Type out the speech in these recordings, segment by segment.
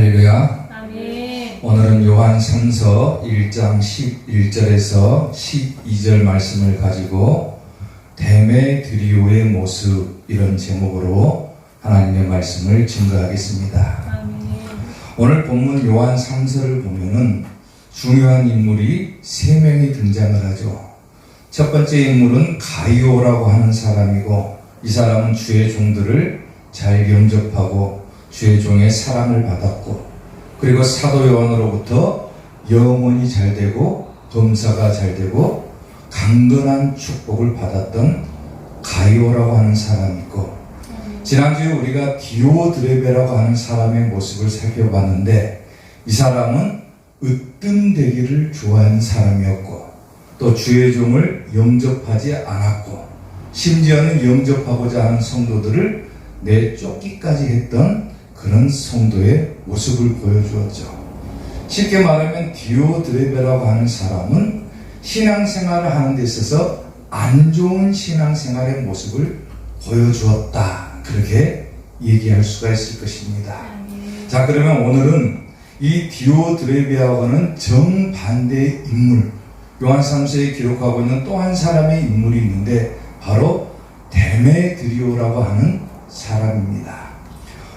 할렐루야. 아멘. 오늘은 요한 3서 1장 11절에서 12절 말씀을 가지고 데메드리오의 모습, 이런 제목으로 하나님의 말씀을 증거하겠습니다. 아멘. 오늘 본문 요한 3서를 보면은 중요한 인물이 3명이 등장을 하죠. 첫 번째 인물은 가이오라고 하는 사람이고, 이 사람은 주의 종들을 잘 영접하고 주의 종의 사랑을 받았고, 그리고 사도 요한으로부터 영혼이 잘 되고 범사가 잘 되고 강건한 축복을 받았던 가이오라고 하는 사람이 있고, 지난주에 우리가 디오드레베라고 하는 사람의 모습을 살펴봤는데, 이 사람은 으뜸되기를 좋아하는 사람이었고, 또 주의 종을 영접하지 않았고, 심지어는 영접하고자 하는 성도들을 내쫓기까지 했던 그런 성도의 모습을 보여주었죠. 쉽게 말하면 디오드레베라고 하는 사람은 신앙생활을 하는 데 있어서 안 좋은 신앙생활의 모습을 보여주었다, 그렇게 얘기할 수가 있을 것입니다. 자, 그러면 오늘은 이 디오드레베하고는 정반대의 인물, 요한 3서에 기록하고 있는 또 한 사람의 인물이 있는데, 바로 데메드리오라고 하는 사람입니다.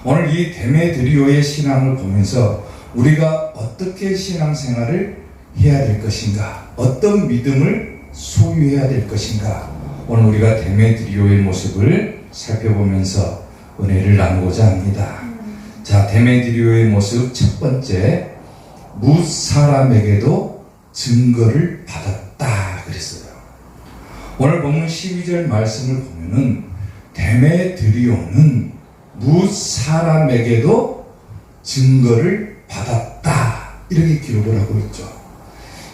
오늘 이 데메드리오의 신앙을 보면서 우리가 어떻게 신앙생활을 해야 될 것인가, 어떤 믿음을 소유해야 될 것인가, 오늘 우리가 데메드리오의 모습을 살펴보면서 은혜를 나누고자 합니다. 자, 데메드리오의 모습 첫 번째, 무사람에게도 증거를 받았다 그랬어요. 오늘 본문 12절 말씀을 보면은 데메드리오는 무사람에게도 증거를 받았다, 이렇게 기록을 하고 있죠.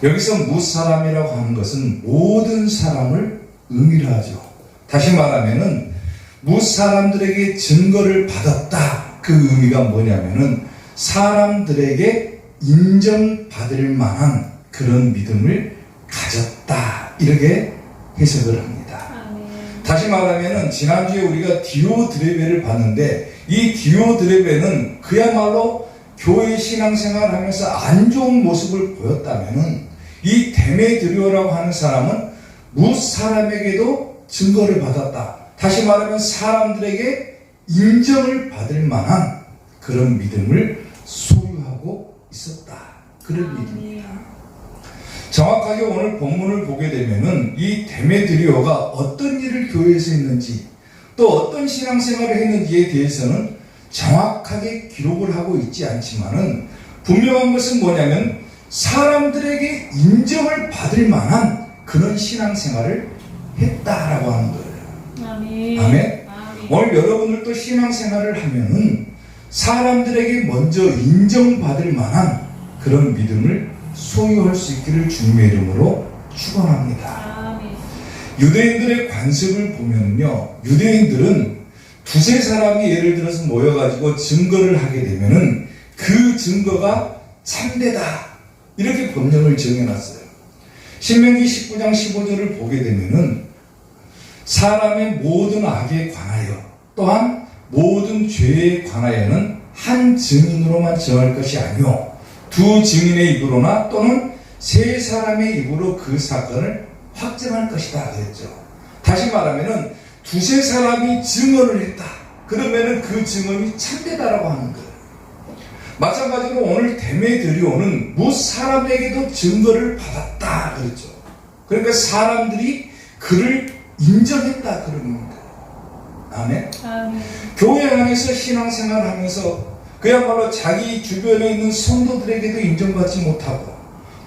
여기서 무사람이라고 하는 것은 모든 사람을 의미를 하죠. 다시 말하면은 무사람들에게 증거를 받았다, 그 의미가 뭐냐면은 사람들에게 인정받을 만한 그런 믿음을 가졌다, 이렇게 해석을 합니다. 다시 말하면은 지난주에 우리가 디오드레베를 봤는데, 이 디오드레베는 그야말로 교회 신앙생활을 하면서 안 좋은 모습을 보였다면은, 이 데메드리오라고 하는 사람은 무사람에게도 증거를 받았다. 다시 말하면 사람들에게 인정을 받을 만한 그런 믿음을 소유하고 있었다, 그런 믿음입니다. 정확하게 오늘 본문을 보게 되면은 이 데메드리오가 어떤 일을 교회에서 했는지, 또 어떤 신앙생활을 했는지에 대해서는 정확하게 기록을 하고 있지 않지만은, 분명한 것은 뭐냐면 사람들에게 인정을 받을 만한 그런 신앙생활을 했다라고 하는 거예요. 아멘. 아멘. 오늘 여러분들도 신앙생활을 하면은 사람들에게 먼저 인정받을 만한 그런 믿음을 소유할 수 있기를 주님의 이름으로 축원합니다. 유대인들의 관습을 보면요, 유대인들은 두세 사람이 예를 들어서 모여가지고 증거를 하게 되면은 그 증거가 참되다, 이렇게 법령을 정해놨어요. 신명기 19장 15절을 보게 되면은 사람의 모든 악에 관하여, 또한 모든 죄에 관하여는 한 증인으로만 정할 것이 아니오, 두 증인의 입으로나 또는 세 사람의 입으로 그 사건을 확정할 것이다 그랬죠. 다시 말하면은 두세 사람이 증언을 했다, 그러면은 그 증언이 참되다라고 하는 거예요. 마찬가지로 오늘 데메드리오는 무사람에게도 증거를 받았다 그랬죠. 그러니까 사람들이 그를 인정했다, 그런 겁니다. 아멘. 교회 안에서 신앙생활을 하면서 그야말로 자기 주변에 있는 성도들에게도 인정받지 못하고,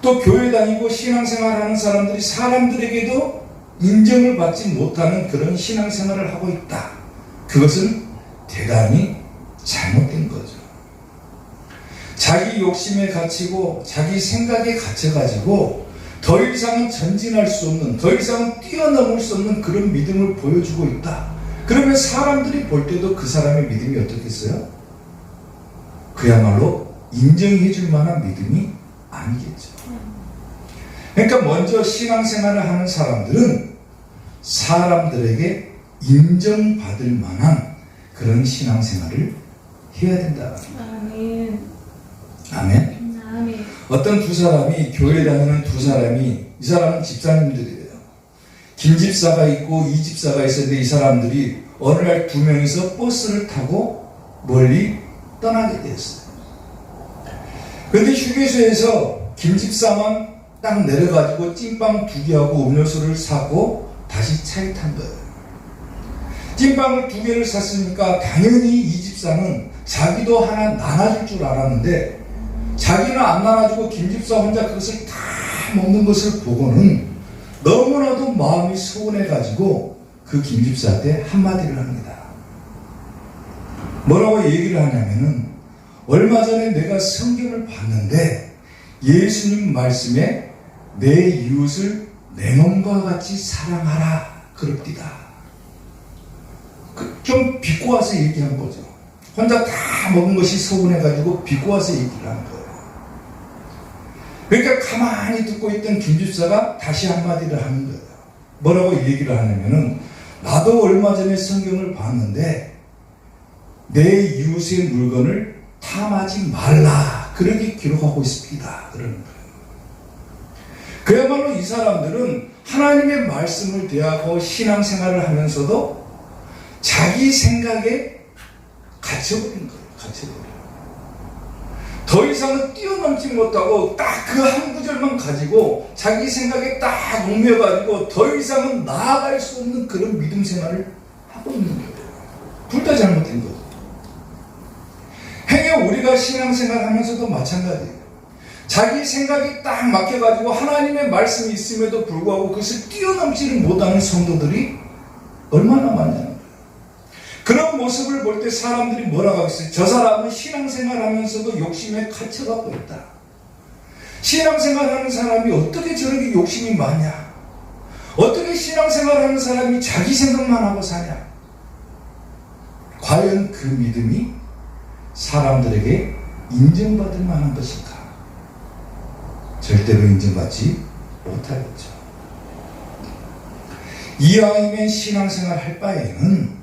또 교회 다니고 신앙생활하는 사람들이 사람들에게도 인정을 받지 못하는 그런 신앙생활을 하고 있다. 그것은 대단히 잘못된 거죠. 자기 욕심에 갇히고 자기 생각에 갇혀가지고 더 이상은 전진할 수 없는, 더 이상은 뛰어넘을 수 없는 그런 믿음을 보여주고 있다. 그러면 사람들이 볼 때도 그 사람의 믿음이 어떻겠어요? 그야말로 인정해 줄 만한 믿음이 아니겠죠. 그러니까 먼저 신앙생활을 하는 사람들은 사람들에게 인정받을 만한 그런 신앙생활을 해야 된다. 아멘. 아멘. 어떤 두 사람이, 교회 다니는 두 사람이, 이 사람은 집사님들이에요. 김 집사가 있고 이 집사가 있었는데, 이 사람들이 어느 날 두 명이서 버스를 타고 멀리 떠나게 되었어요. 그런데 휴게소에서 김 집사만 딱 내려가지고 찐빵 2개하고 음료수를 사고 다시 차에 탄 거예요. 찐빵을 2개를 샀으니까 당연히 이 집사는 자기도 하나 나눠줄 줄 알았는데, 자기는 안 나눠주고 김 집사 혼자 그것을 다 먹는 것을 보고는 너무나도 마음이 서운해가지고 그 김 집사한테 한마디를 합니다. 뭐라고 얘기를 하냐면은, 얼마 전에 내가 성경을 봤는데 예수님 말씀에 내 이웃을 내 몸과 같이 사랑하라 그럽디다. 좀 비꼬아서 얘기한 거죠. 혼자 다 먹은 것이 서운해가지고 비꼬아서 얘기를 한 거예요. 그러니까 가만히 듣고 있던 김 집사가 다시 한마디를 하는 거예요. 뭐라고 얘기를 하냐면은, 나도 얼마 전에 성경을 봤는데 내 이웃의 물건을 탐하지 말라 그렇게 기록하고 있습니다. 그러는 거예요. 그야말로 이 사람들은 하나님의 말씀을 대하고 신앙생활을 하면서도 자기 생각에 갇혀버린 거예요. 갇혀버려요. 더 이상은 뛰어넘지 못하고 딱 그 한 구절만 가지고 자기 생각에 딱 얽매여가지고 더 이상은 나아갈 수 없는 그런 믿음 생활을 하고 있는 거예요. 둘 다 잘못된 거죠. 행여 우리가 신앙생활 하면서도 마찬가지예요. 자기 생각이 딱 막혀가지고 하나님의 말씀이 있음에도 불구하고 그것을 뛰어넘지를 못하는 성도들이 얼마나 많냐는 거예요. 그런 모습을 볼 때 사람들이 뭐라고 하겠어요? 저 사람은 신앙생활 하면서도 욕심에 갇혀가고 있다. 신앙생활 하는 사람이 어떻게 저렇게 욕심이 많냐? 어떻게 신앙생활 하는 사람이 자기 생각만 하고 사냐? 과연 그 믿음이 사람들에게 인정받을 만한 것인가? 절대로 인정받지 못하겠죠. 이왕이면 신앙생활 할 바에는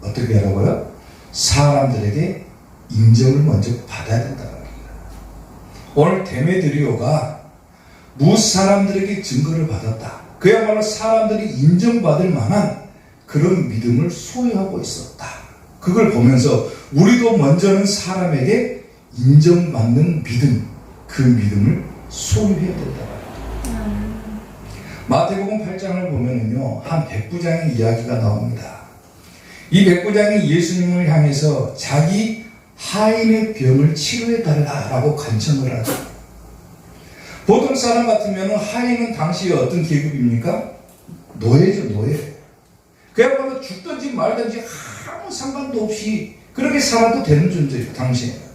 어떻게 하라고요? 사람들에게 인정을 먼저 받아야 된다는 겁니다. 오늘 데메드리오가 무엇 사람들에게 증거를 받았다. 그야말로 사람들이 인정받을 만한 그런 믿음을 소유하고 있었다. 그걸 보면서 우리도 먼저는 사람에게 인정받는 믿음, 그 믿음을 소유해야 된다. 마태복음 8장을 보면은요, 한 백부장의 이야기가 나옵니다. 이 백부장이 예수님을 향해서 자기 하인의 병을 치료해 달라라고 간청을 하죠. 보통 사람 같으면 하인은 당시에 어떤 계급입니까? 노예죠, 노예. 그야말로 죽든지 말든지 아무 상관도 없이 그렇게 살아도 되는 존재예요, 당시에는.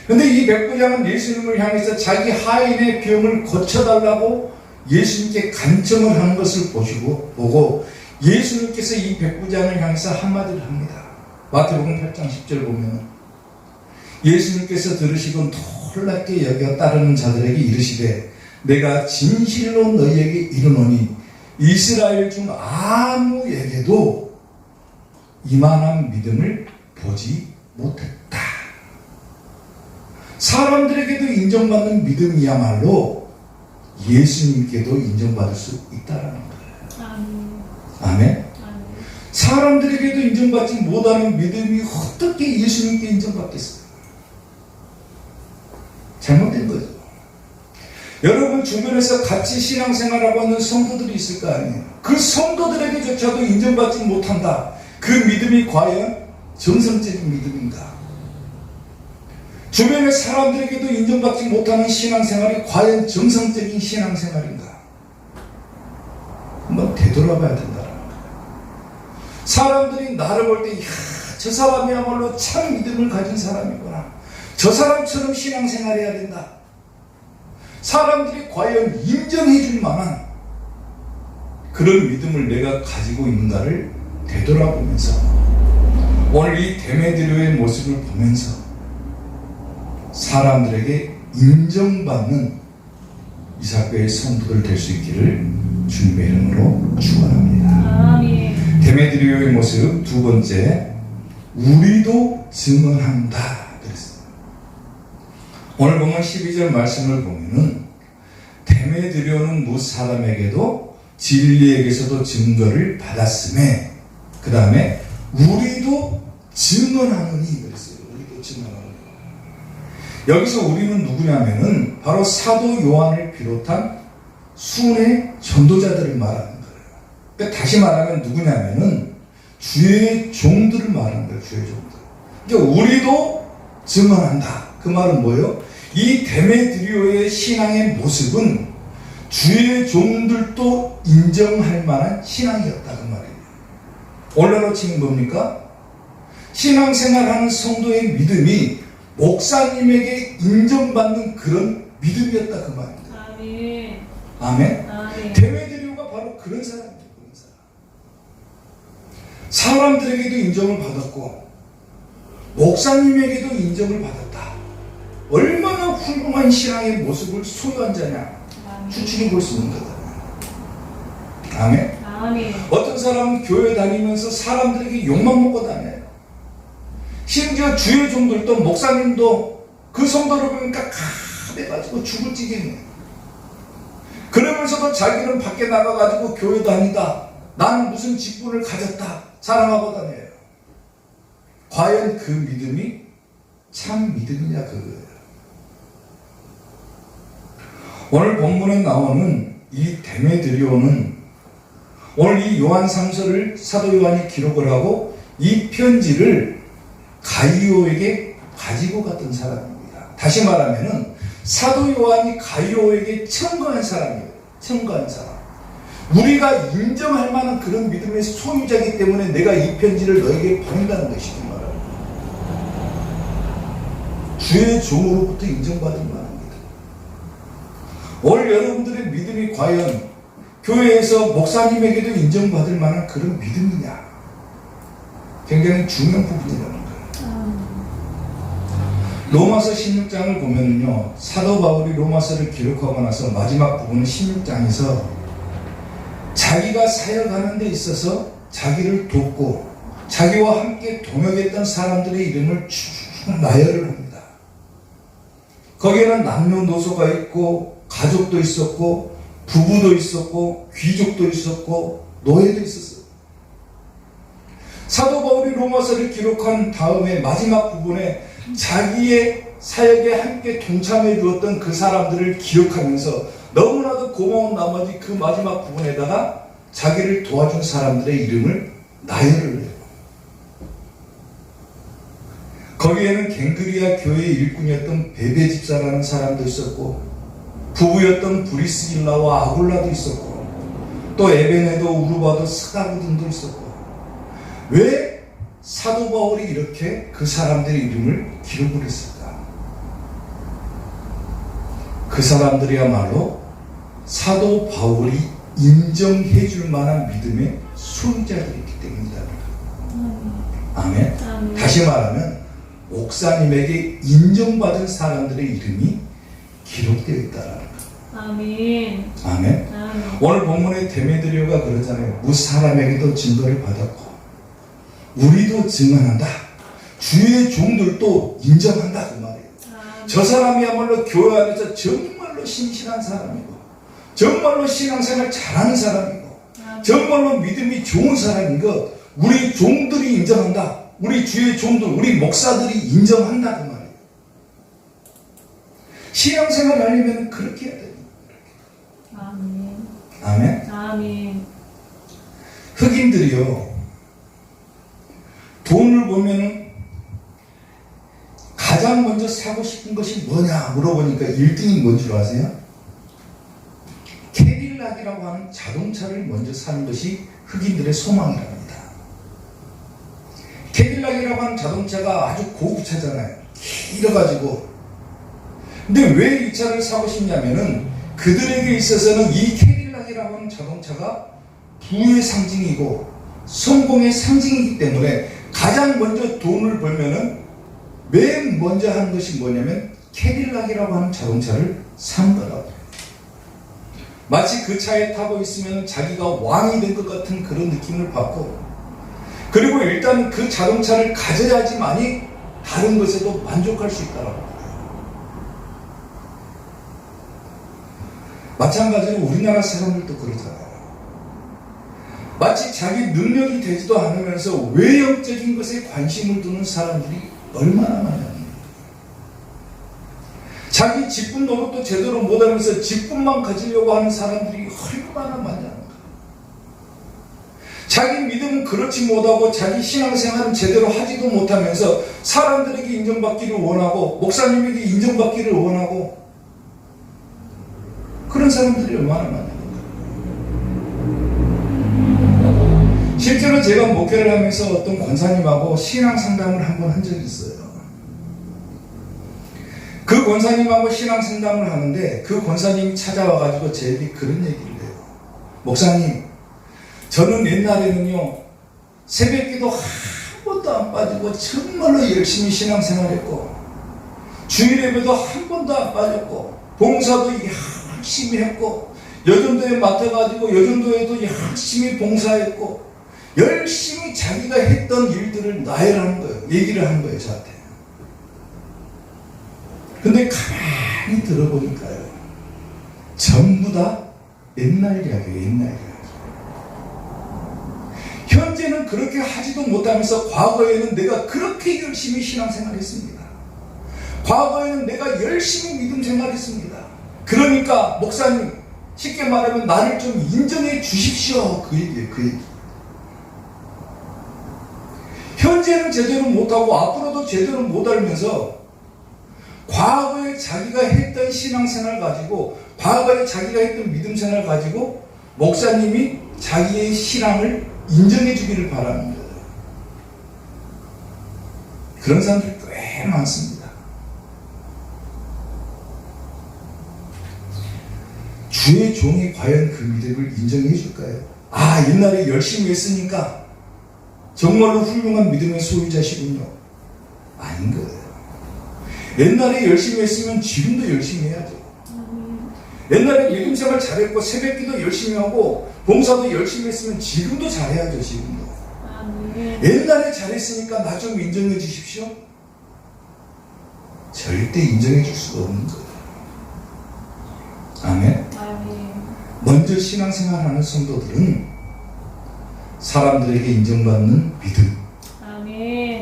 근데 이 백부장은 예수님을 향해서 자기 하인의 병을 고쳐달라고 예수님께 간청을 하는 것을 보고 예수님께서 이 백부장을 향해서 한마디를 합니다. 마태복음 8장 10절 보면 예수님께서 들으시고 놀랍게 여겨 따르는 자들에게 이르시되 내가 진실로 너희에게 이르노니 이스라엘 중 아무에게도 이만한 믿음을 보지 못했다. 사람들에게도 인정받는 믿음이야말로 예수님께도 인정받을 수 있다라는 거예요. 아멘. 사람들에게도 인정받지 못하는 믿음이 어떻게 예수님께 인정받겠어요? 잘못된 거죠. 여러분 주변에서 같이 신앙생활하고 있는 성도들이 있을 거 아니에요. 그 성도들에게조차도 인정받지 못한다. 그 믿음이 과연 정성적인 믿음인가? 주변의 사람들에게도 인정받지 못하는 신앙생활이 과연 정성적인 신앙생활인가? 한번 되돌아봐야 된다는 거예요. 사람들이 나를 볼 때 저 사람이야말로 참 믿음을 가진 사람이구나. 저 사람처럼 신앙생활해야 된다. 사람들이 과연 인정해 줄 만한 그런 믿음을 내가 가지고 있는가를 되돌아보면서 오늘 이 데메드리오의 모습을 보면서 사람들에게 인정받는 이사교의 성도들 될 수 있기를 주님의 이름으로 축원합니다. 아멘. 데메드리오의 모습 두 번째, 우리도 증언한다 그랬어요. 오늘 보면 12절 말씀을 보면은 데메드리오는 무 사람에게도 진리에게서도 증거를 받았음에 그 다음에 우리도 증언하느니 그랬어요. 우리도 증언하느니. 여기서 우리는 누구냐면은 바로 사도 요한을 비롯한 수훈의 전도자들을 말하는 거예요. 그러니까 다시 말하면 누구냐면은 주의 종들을 말하는 거예요. 주의 종들. 그러니까 우리도 증언한다. 그 말은 뭐예요? 이 데메드리오의 신앙의 모습은 주의 종들도 인정할 만한 신앙이었다. 그 말이에요. 오늘로 치면 뭡니까? 신앙생활하는 성도의 믿음이 목사님에게 인정받는 그런 믿음이었다. 그 말입니다. 아멘. 아멘. 아멘. 데메드리오가 바로 그런 사람이죠. 그런 사람. 사람들에게도 인정을 받았고 목사님에게도 인정을 받았다. 얼마나 훌륭한 신앙의 모습을 소유한 자냐 추측해 볼 수 있는 거다. 아멘. 아멘. 어떤 사람은 교회 다니면서 사람들에게 욕만 먹고 다녀요. 심지어 주의 종들도 목사님도 그 성도를 보면 깝깝해가지고 죽을 지경이에요. 그러면서도 자기는 밖에 나가가지고 교회 다니다 나는 무슨 직분을 가졌다 자랑하고 다녀요. 과연 그 믿음이 참 믿음이냐 그거예요. 오늘 본문에 나오는 이 데메드리오는 오늘 이 요한상서를 사도 요한이 기록을 하고 이 편지를 가이오에게 가지고 갔던 사람입니다. 다시 말하면은 사도 요한이 가이오에게 청구한 사람이에요. 청구한 사람. 우리가 인정할 만한 그런 믿음의 소유자이기 때문에 내가 이 편지를 너에게 보낸다는 것이기 말합니다. 주의 종으로부터 인정받을 만합니다. 오늘 여러분들의 믿음이 과연 교회에서 목사님에게도 인정받을 만한 그런 믿음이냐? 굉장히 중요한 부분이라는 거예요. 로마서 16장을 보면요, 사도 바울이 로마서를 기록하고 나서 마지막 부분은 16장에서 자기가 사역하는 데 있어서 자기를 돕고 자기와 함께 동역했던 사람들의 이름을 쭉 나열을 합니다. 거기에는 남녀노소가 있고 가족도 있었고 부부도 있었고 귀족도 있었고 노예도 있었어요. 사도 바울이 로마서를 기록한 다음에 마지막 부분에 자기의 사역에 함께 동참해 주었던 그 사람들을 기억하면서 너무나도 고마운 나머지 그 마지막 부분에다가 자기를 도와준 사람들의 이름을 나열을 해요. 거기에는 갱그리아 교회의 일꾼이었던 베베 집사라는 사람도 있었고 부부였던 브리스길라와 아굴라도 있었고 또 에베네도 우르바도 스가르 등도 있었고 왜 사도 바울이 이렇게 그 사람들의 이름을 기록을 했을까? 그 사람들이야말로 사도 바울이 인정해 줄 만한 믿음의 소유자들이기 때문이다. 아멘. 아멘. 다시 말하면 목사님에게 인정받은 사람들의 이름이 기록되어 있다라는 거. 아멘. 아멘. 아멘. 오늘 본문의 데메드리오가 그러잖아요. 무 사람에게도 증거를 받았고 우리도 증언한다. 주의 종들도 인정한다 그 말이에요. 저 사람이야말로 교회 안에서 정말로 신실한 사람이고 정말로 신앙생활 잘하는 사람이고 정말로 믿음이 좋은 사람인 것 우리 종들이 인정한다. 우리 주의 종들, 우리 목사들이 인정한다 그 말이에요. 신앙생활 하려면 그렇게 해야 됩니다. 아멘. 아멘. 아멘. 흑인들이요 돈을 보면은 가장 먼저 사고 싶은 것이 뭐냐 물어보니까 1등이 뭔 줄 아세요? 캐딜락이라고 하는 자동차를 먼저 사는 것이 흑인들의 소망이랍니다. 캐딜락이라고 하는 자동차가 아주 고급차잖아요. 길어가지고. 근데 왜 이 차를 사고 싶냐면은 그들에게 있어서는 이 캐딜락이라고 하는 자동차가 부의 상징이고 성공의 상징이기 때문에 가장 먼저 돈을 벌면은 맨 먼저 하는 것이 뭐냐면 캐딜락이라고 하는 자동차를 사는 거라고. 마치 그 차에 타고 있으면 자기가 왕이 된 것 같은 그런 느낌을 받고 그리고 일단 그 자동차를 가져야지만이 다른 것에도 만족할 수 있다라고. 마찬가지로 우리나라 사람들도 그러잖아요. 마치 자기 능력이 되지도 않으면서 외형적인 것에 관심을 두는 사람들이 얼마나 많냐는 자기 직분 노릇도 제대로 못하면서 직분만 가지려고 하는 사람들이 얼마나 많냐는 거예요. 자기 믿음은 그렇지 못하고 자기 신앙생활은 제대로 하지도 못하면서 사람들에게 인정받기를 원하고 목사님에게 인정받기를 원하고 그런 사람들이 얼마나 많냐는 거예요. 실제로 제가 목회를 하면서 어떤 권사님하고 신앙 상담을 한번 한 적이 있어요. 그 권사님하고 신앙 상담을 하는데 그 권사님이 찾아와가지고 저에게 그런 얘기를 해요. 목사님, 저는 옛날에는요 새벽기도 한 번도 안 빠지고 정말로 열심히 신앙생활했고 주일예배도 한 번도 안 빠졌고 봉사도 열심히 했고 여전도에 맡아가지고 여전도에도 열심히 봉사했고 열심히 자기가 했던 일들을 나열하는 거예요. 얘기를 하는 거예요, 저한테. 근데 가만히 들어보니까요, 전부 다 옛날 이야기예요, 옛날 이야기. 현재는 그렇게 하지도 못하면서 과거에는 내가 그렇게 열심히 신앙생활했습니다. 과거에는 내가 열심히 믿음 생활했습니다. 그러니까 목사님, 쉽게 말하면 나를 좀 인정해 주십시오. 그 얘기예요, 그 얘기. 현재는 제대로 못하고 앞으로도 제대로 못 알면서 과거에 자기가 했던 신앙생활 가지고 과거에 자기가 했던 믿음생활 가지고 목사님이 자기의 신앙을 인정해 주기를 바라는 거예요. 그런 사람들이 꽤 많습니다. 주의 종이 과연 그 믿음을 인정해 줄까요? 아, 옛날에 열심히 했으니까 정말로 훌륭한 믿음의 소유자시군요. 아닌 거예요. 옛날에 열심히 했으면 지금도 열심히 해야죠. 옛날에 믿음생활 잘했고 새벽기도 열심히 하고 봉사도 열심히 했으면 지금도 잘해야죠. 지금도. 옛날에 잘했으니까 나 좀 인정해 주십시오. 절대 인정해 줄 수가 없는 거예요. 아멘. 먼저 신앙생활하는 성도들은 사람들에게 인정받는 믿음.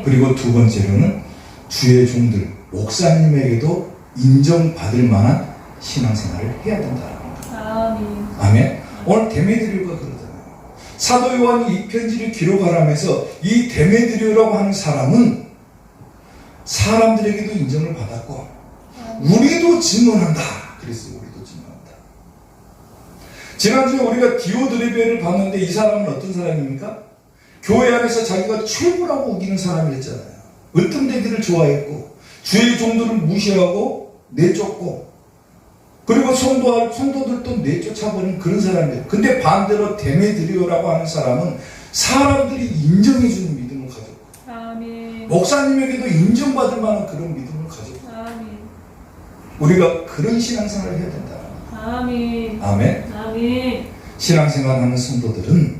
그리고 두 번째로는 주의 종들, 목사님에게도 인정받을 만한 신앙생활을 해야 된다는 거예요. 아멘. 오늘 데메드리오가 그러잖아요. 사도 요한이 이 편지를 기록하라면서 이 데메드리오라고 하는 사람은 사람들에게도 인정을 받았고 우리도 증언한다. 그랬어요. 우리도 증언한다. 지난주에 우리가 디오드레베를 봤는데 이 사람은 어떤 사람입니까? 교회 안에서 자기가 최고라고 우기는 사람이었잖아요. 으뜸되기를 좋아했고 주의 종들을 무시하고 내쫓고 그리고 성도들도 내쫓아버린 그런 사람이에요. 근데 반대로 데메드리오라고 하는 사람은 사람들이 인정해주는 믿음을 가졌고 아멘. 목사님에게도 인정받을 만한 그런 믿음을 가졌고 아멘. 우리가 그런 신앙생활을 해야 된다. 아멘. 아멘. 아멘. 신앙생활하는 성도들은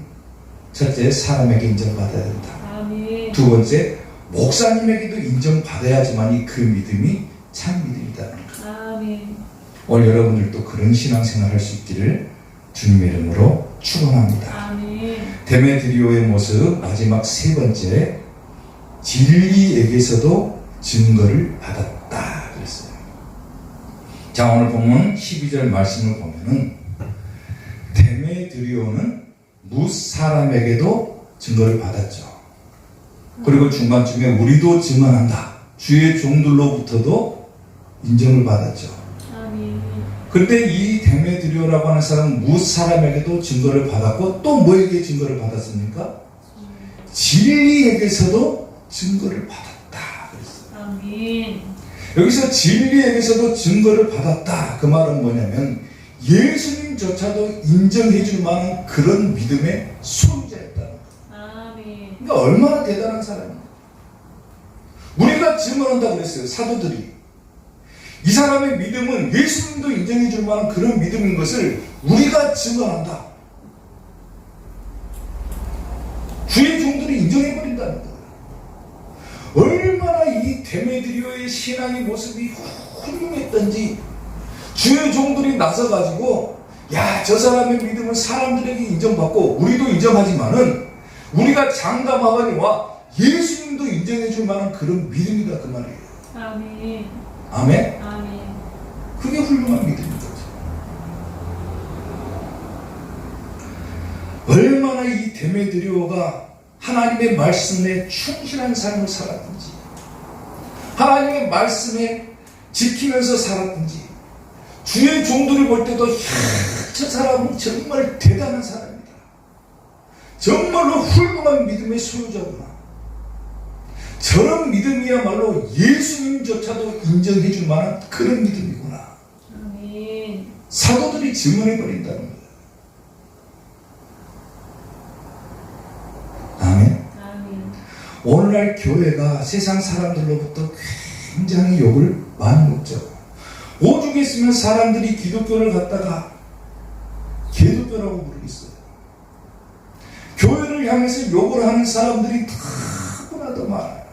첫째, 사람에게 인정받아야 된다. 아멘. 두 번째, 목사님에게도 인정받아야지만이 그 믿음이 참 믿음이다. 아멘. 오늘 여러분들도 그런 신앙생활 할 수 있기를 주님의 이름으로 축원합니다. 아멘. 데메드리오의 모습 마지막 세 번째, 진리에게서도 증거를 받았다 그랬어요. 자, 오늘 보면 12절 말씀을 보면은 데메드리오는 무사람에게도 증거를 받았죠. 그리고 중간쯤에 우리도 증언한다. 주의 종들로부터도 인정을 받았죠. 아멘. 그런데 이 데메드리오라고 하는 사람은 무사람에게도 증거를 받았고 또 뭐에게 증거를 받았습니까? 진리에게서도 증거를 받았다 그랬어요. 아멘. 여기서 진리에게서도 증거를 받았다. 그 말은 뭐냐면 예수님조차도 인정해 줄 만한 그런 믿음의 소유자였다는 거예요. 아멘. 그러니까 얼마나 대단한 사람이에요. 우리가 증언한다고 그랬어요. 사도들이. 이 사람의 믿음은 예수님도 인정해 줄 만한 그런 믿음인 것을 우리가 증언한다. 주의 종들이 인정해 버린다는 거예요. 얼마나 이 데메드리오의 신앙의 모습이 훌륭했던지 주의 종들이 나서가지고 야, 저 사람의 믿음은 사람들에게 인정받고 우리도 인정하지만은 우리가 장담하거니와 예수님도 인정해 줄 만한 그런 믿음이다 그 말이에요. 아멘. 아멘? 아멘. 그게 훌륭한 믿음인 거죠. 얼마나 이 데메드리오가 하나님의 말씀에 충실한 삶을 살았든지, 하나님의 말씀에 지키면서 살았든지, 주의 종들을 볼 때도 저 사람은 정말 대단한 사람이다. 정말로 훌륭한 믿음의 소유자구나. 저런 믿음이야말로 예수님조차도 인정해 줄 만한 그런 믿음이구나. 아멘. 사도들이 증언해 버린다는 거예요. 아멘. 아멘. 오늘날 교회가 세상 사람들로부터 굉장히 욕을 많이 먹죠. 오죽 했으면 사람들이 기독교를 갖다가 개독교라고 부르겠어요. 교회를 향해서 욕을 하는 사람들이 너무나도 많아요.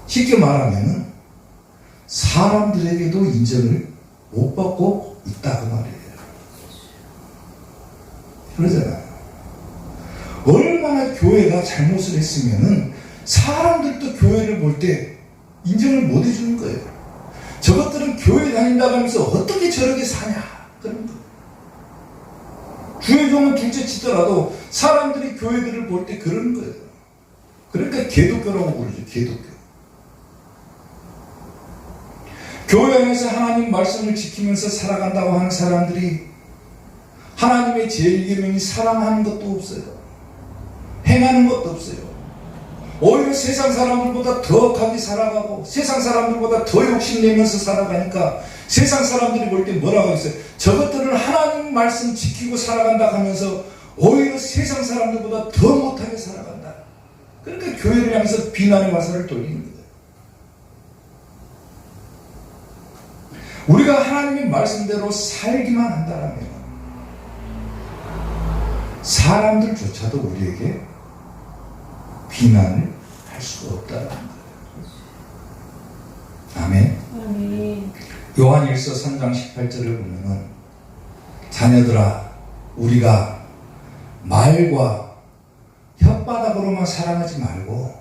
쉽게 말하면 사람들에게도 인정을 못 받고 있다고 말이에요. 그러잖아요. 얼마나 교회가 잘못을 했으면은 사람들도 교회를 볼 때 인정을 못 해주는 거예요. 저것들은 교회 다닌다고 하면서 어떻게 저렇게 사냐 그런 거. 주의 종은 둘째 치더라도 사람들이 교회들을 볼 때 그러는 거예요. 그러니까 개독교라고 부르죠. 개독교. 교회 안에서 하나님 말씀을 지키면서 살아간다고 하는 사람들이 하나님의 제1계명이 사랑하는 것도 없어요. 행하는 것도 없어요. 오히려 세상 사람들보다 더 억하게 살아가고 세상 사람들보다 더 욕심내면서 살아가니까 세상 사람들이 볼 때 뭐라고 했어요? 저것들은 하나님 말씀 지키고 살아간다 하면서 오히려 세상 사람들보다 더 못하게 살아간다. 그러니까 교회를 향해서 비난의 화살을 돌리는 거예요. 우리가 하나님의 말씀대로 살기만 한다면 사람들조차도 우리에게 비난을 할 수가 없다는 거예요. 아멘. 아멘. 요한일서 3장 18절을 보면은 자녀들아 우리가 말과 혓바닥으로만 사랑하지 말고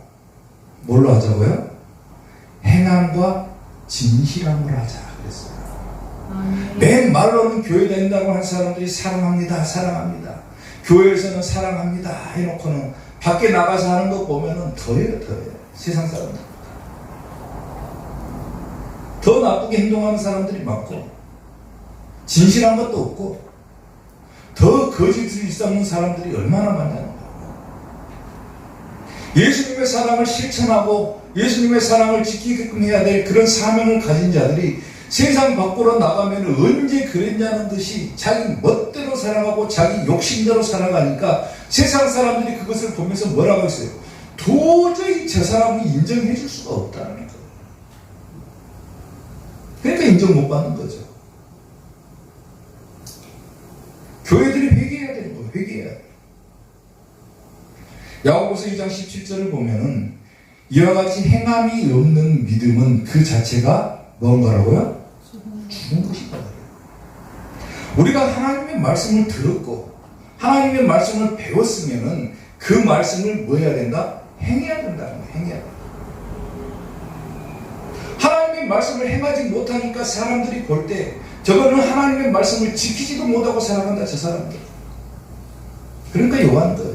뭘로 하자고요? 행함과 진실함으로 하자 그랬어요. 아멘. 맨 말로는 교회 다닌다고 하는 사람들이 사랑합니다 사랑합니다 교회에서는 사랑합니다 해놓고는 밖에 나가서 하는 거 보면은 더해요. 세상 사람들 더 나쁘게 행동하는 사람들이 많고 진실한 것도 없고 더 거짓을 일삼는 사람들이 얼마나 많냐는 거예요. 예수님의 사랑을 실천하고 예수님의 사랑을 지키게끔 해야 될 그런 사명을 가진 자들이 세상 밖으로 나가면 언제 그랬냐는 듯이 자기 멋대로 살아가고 자기 욕심대로 살아가니까 세상 사람들이 그것을 보면서 뭐라고 했어요? 도저히 저 사람을 인정해 줄 수가 없다는 거예요. 그러니까 인정 못 받는 거죠. 교회들이 회개해야 되는 거예요. 회개해야 돼요. 야고보서 2장 17절을 보면은 이와 같이 행함이 없는 믿음은 그 자체가 뭔가라고요? 죽은 것이다. 우리가 하나님의 말씀을 들었고 하나님의 말씀을 배웠으면은 그 말씀을 뭐 해야 된다? 행해야 된다는 거예요. 행해야 된다. 하나님의 말씀을 행하지 못하니까 사람들이 볼 때 저거는 하나님의 말씀을 지키지도 못하고 살아간다 저 사람들. 그러니까 요한 거예요.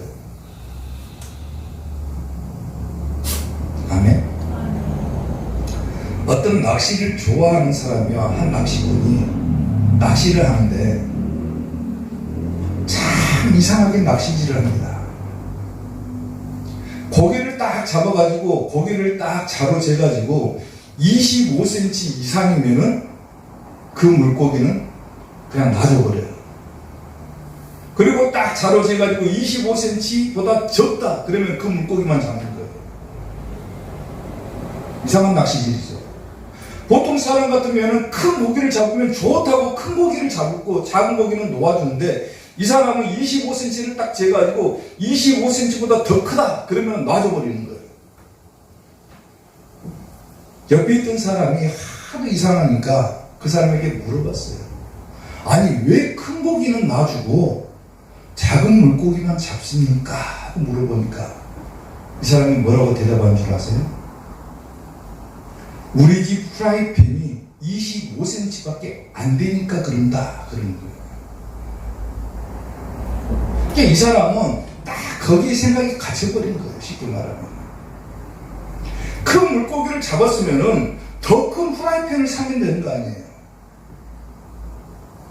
아멘. 어떤 낚시를 좋아하는 사람이와 한 낚시꾼이 낚시를 하는데 참 이상하게 낚시질을 합니다. 고기를 딱 잡아가지고 고기를 딱 자로 재가지고 25cm 이상이면은 그 물고기는 그냥 놔줘버려요. 그리고 딱 자로 재가지고 25cm보다 적다 그러면 그 물고기만 잡는 거예요. 이상한 낚시질이죠. 보통 사람 같으면 큰 고기를 잡으면 좋다고 큰 고기를 잡고 작은 고기는 놓아주는데 이 사람은 25cm를 딱 재가지고 25cm보다 더 크다 그러면 놔줘버리는 거예요. 옆에 있던 사람이 하도 이상하니까 그 사람에게 물어봤어요. 아니 왜 큰 고기는 놔주고 작은 물고기만 잡습니까? 하고 물어보니까 이 사람이 뭐라고 대답한 줄 아세요? 우리 집 프라이팬이 25cm밖에 안 되니까 그런다 그러는 거예요. 그러니까 이 사람은 딱 거기에 생각이 갇혀버린 거예요. 쉽게 말하면 큰 물고기를 잡았으면은 더 큰 프라이팬을 사면 되는 거 아니에요.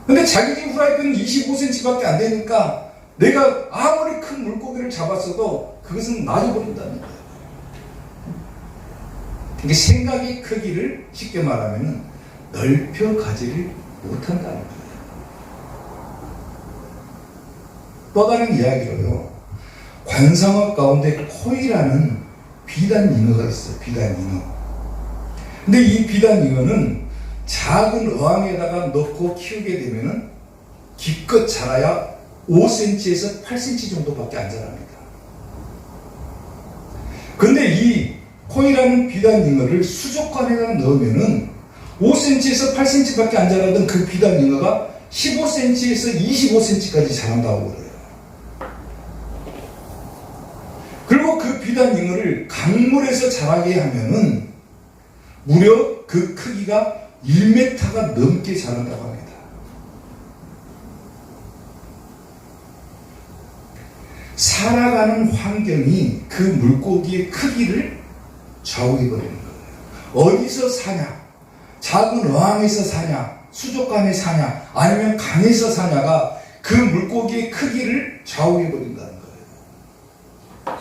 근데 자기 집 프라이팬은 25cm밖에 안 되니까 내가 아무리 큰 물고기를 잡았어도 그것은 놔줘버린다는 거예요. 이게 생각의 크기를 쉽게 말하면 넓혀 가지를 못한다는 거예요. 또 다른 이야기로요. 관상어 가운데 코이라는 비단잉어가 있어요. 비단잉어. 근데 이 비단잉어는 작은 어항에다가 넣고 키우게 되면은 기껏 자라야 5cm에서 8cm 정도밖에 안 자랍니다. 근데 이 코이라는 비단잉어를 수족관에다 넣으면은 5cm에서 8cm밖에 안 자라던 그 비단잉어가 15cm에서 25cm까지 자란다고 그래요. 그리고 그 비단잉어를 강물에서 자라게 하면은 무려 그 크기가 1m가 넘게 자란다고 합니다. 살아가는 환경이 그 물고기의 크기를 좌우해버리는 거예요. 어디서 사냐? 작은 어항에서 사냐? 수족관에 사냐? 아니면 강에서 사냐가 그 물고기의 크기를 좌우해버린다는 거예요.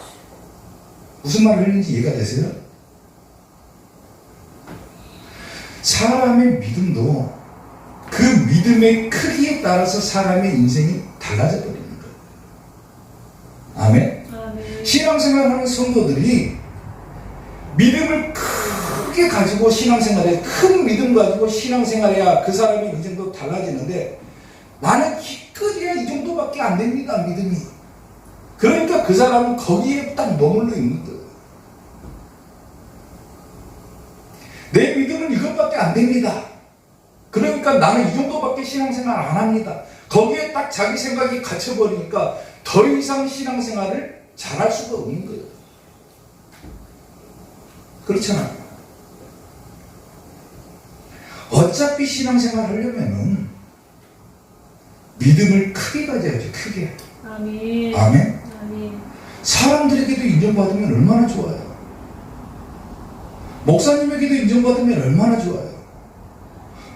무슨 말을 하는지 이해가 되세요? 사람의 믿음도 그 믿음의 크기에 따라서 사람의 인생이 달라져 버리는 거예요. 아멘? 아멘. 신앙생활하는 성도들이 믿음을 크게 가지고 신앙생활에 큰 믿음 가지고 신앙생활해야 그 사람의 인생도 달라지는데 나는 기껏해야 이 정도밖에 안 됩니다. 믿음이. 그러니까 그 사람은 거기에 딱 머물러 있는 거예요. 내 믿음은 이것밖에 안 됩니다. 그러니까 나는 이 정도밖에 신앙생활 안 합니다. 거기에 딱 자기 생각이 갇혀버리니까 더 이상 신앙생활을 잘할 수가 없는 거예요. 그렇잖아요. 어차피 신앙생활 하려면은 믿음을 크게 가져야죠. 크게. 아멘. 아멘. 아멘. 사람들에게도 인정받으면 얼마나 좋아요. 목사님에게도 인정받으면 얼마나 좋아요.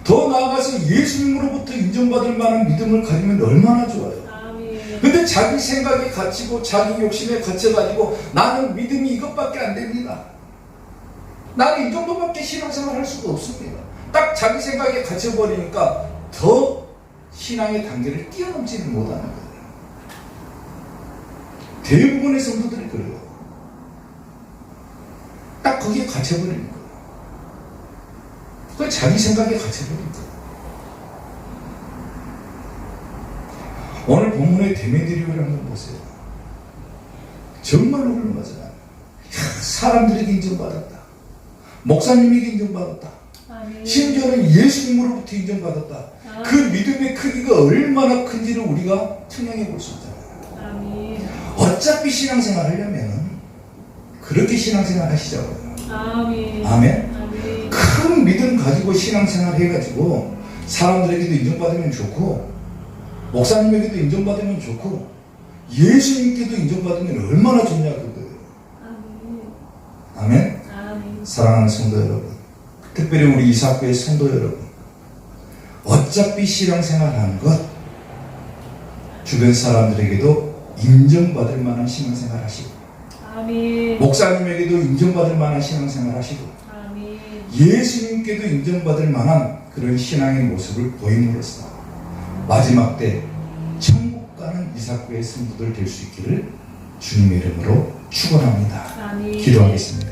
더 나아가서 예수님으로부터 인정받을 만한 믿음을 가지면 얼마나 좋아요. 아멘. 근데 자기 생각에 갇히고 자기 욕심에 갇혀가지고 나는 믿음이 이것밖에 안 됩니다. 나는 이 정도밖에 신앙생활 할 수가 없습니다. 딱 자기 생각에 갇혀버리니까 더 신앙의 단계를 뛰어넘지는 못하는 거예요. 대부분의 성도들이 그래요. 딱 거기에 갇혀버리는 거예요. 그 자기 생각에 갇혀버린 거예요. 오늘 본문의 데메드리오를 한번 보세요. 정말로 훌륭하잖아요. 사람들에게 인정받았다. 목사님에게 인정받았다. 아멘. 심지어는 예수님으로부터 인정받았다. 아멘. 그 믿음의 크기가 얼마나 큰지를 우리가 측량해 볼 수 있잖아요. 아멘. 어차피 신앙생활 하려면 그렇게 신앙생활 하시자고요. 아멘. 아멘. 아멘. 큰 믿음 가지고 신앙생활 해가지고 사람들에게도 인정받으면 좋고 목사님에게도 인정받으면 좋고 예수님께도 인정받으면 얼마나 좋냐 그거예요. 아멘. 아멘. 아멘. 사랑하는 성도 여러분, 특별히 우리 이사학교의 성도 여러분, 어차피 신앙생활하는 것 주변 사람들에게도 인정받을 만한 신앙생활 하시고 아멘. 목사님에게도 인정받을 만한 신앙생활 하시고 아멘. 예수님께도 인정받을 만한 그런 신앙의 모습을 보임으로써 마지막 때 천국 가는 이사교의 성도들 될 수 있기를 주님의 이름으로 축원합니다. 아멘. 기도하겠습니다.